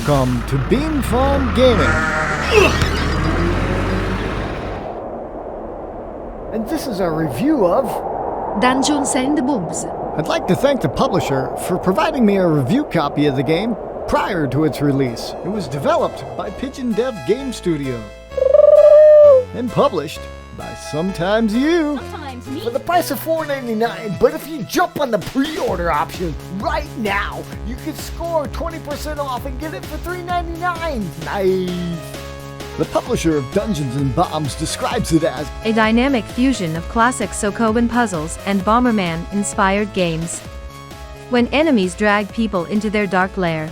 Welcome to Bean Farm Gaming. And this is our review of Dungeons and Boobs. I'd like to thank the publisher for providing me a review copy of the game prior to its release. It was developed by pigeondev Game Studio and published by Sometimes You. Sometimes me. For the price of $4.99, but if you jump on the pre-order option right now, you can score 20% off and get it for $3.99. Nice. The publisher of Dungeons and Bombs describes it as a dynamic fusion of classic Sokoban puzzles and Bomberman-inspired games. When enemies drag people into their dark lair,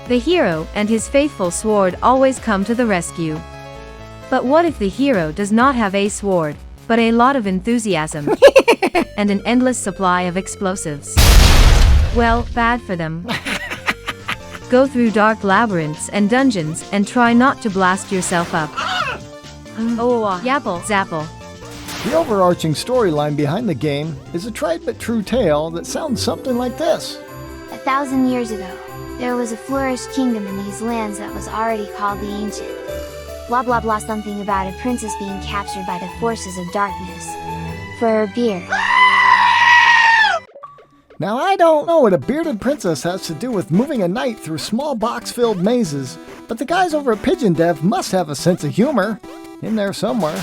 the hero and his faithful sword always come to the rescue. But what if the hero does not have a sword, but a lot of enthusiasm and an endless supply of explosives? Well, bad for them. Go through dark labyrinths and dungeons and try not to blast yourself up. Oh, yapple zapple. The overarching storyline behind the game is a tried but true tale that sounds something like this. 1,000 years ago, there was a flourished kingdom in these lands that was already called the Ancient. Blah blah blah, something about a princess being captured by the forces of darkness for her beard. Now I don't know what a bearded princess has to do with moving a knight through small box-filled mazes, but the guys over at pigeondev must have a sense of humor in there somewhere.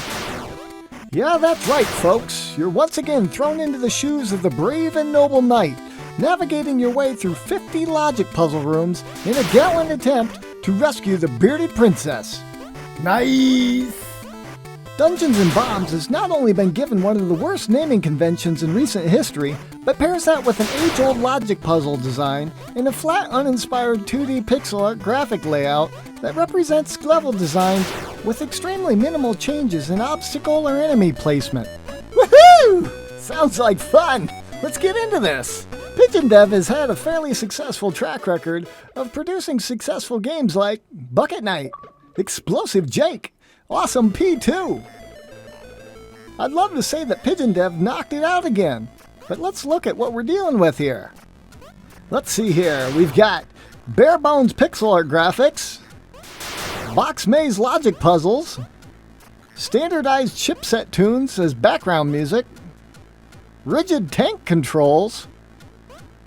Yeah, that's right, folks. You're once again thrown into the shoes of the brave and noble knight, navigating your way through 50 logic puzzle rooms in a gallant attempt to rescue the bearded princess. Nice. Dungeons and Bombs has not only been given one of the worst naming conventions in recent history, but pairs that with an age-old logic puzzle design and a flat, uninspired 2D pixel art graphic layout that represents level designs with extremely minimal changes in obstacle or enemy placement. Woohoo! Sounds like fun! Let's get into this! pigeondev has had a fairly successful track record of producing successful games like Bucket Night, Explosive Jake, Awesome P2. I'd love to say that pigeondev knocked it out again, but let's look at what we're dealing with here. Let's see here, we've got bare bones pixel art graphics, box maze logic puzzles, standardized chipset tunes as background music, rigid tank controls,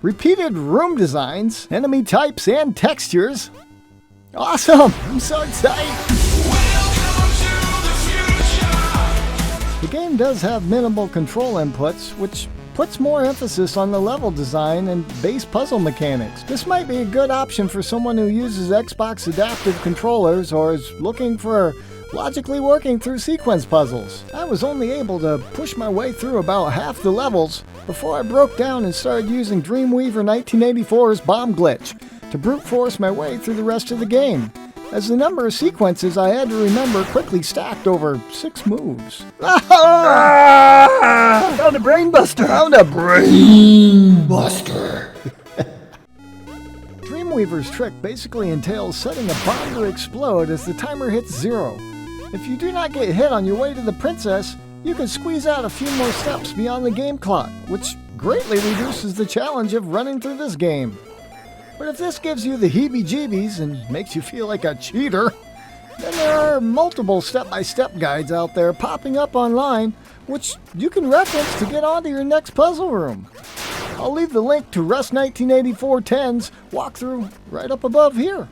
repeated room designs, enemy types and textures. Awesome! I'm so excited! The game does have minimal control inputs, which puts more emphasis on the level design and base puzzle mechanics. This might be a good option for someone who uses Xbox adaptive controllers or is looking for logically working through sequence puzzles. I was only able to push my way through about half the levels before I broke down and started using Dreamweaver 1984's bomb glitch to brute force my way through the rest of the game, as the number of sequences I had to remember quickly stacked over 6 moves. Ah! Found a brain buster! Found a brain buster! Dreamweaver's trick basically entails setting a bomb to explode as the timer hits 0. If you do not get hit on your way to the princess, you can squeeze out a few more steps beyond the game clock, which greatly reduces the challenge of running through this game. But if this gives you the heebie-jeebies and makes you feel like a cheater, then there are multiple step-by-step guides out there popping up online, which you can reference to get onto your next puzzle room. I'll leave the link to Rust 1984 10's walkthrough right up above here,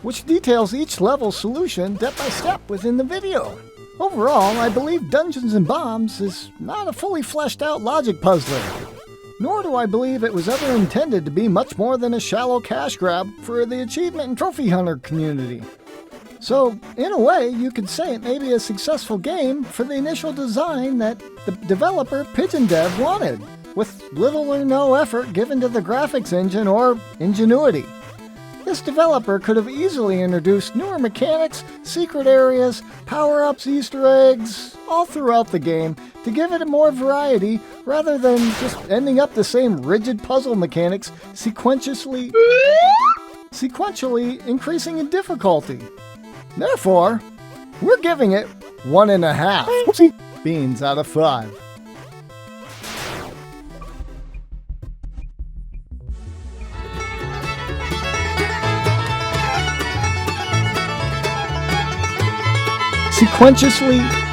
which details each level solution step-by-step within the video. Overall, I believe Dungeons and Bombs is not a fully fleshed out logic puzzler, nor do I believe it was ever intended to be much more than a shallow cash grab for the achievement and trophy hunter community. So, in a way, you could say it may be a successful game for the initial design that the developer pigeondev wanted, with little or no effort given to the graphics engine or ingenuity. This developer could have easily introduced newer mechanics, secret areas, power-ups, Easter eggs, all throughout the game to give it more variety rather than just ending up the same rigid puzzle mechanics sequentially increasing in difficulty. Therefore, we're giving it 1.5 beans out of 5. sequentiously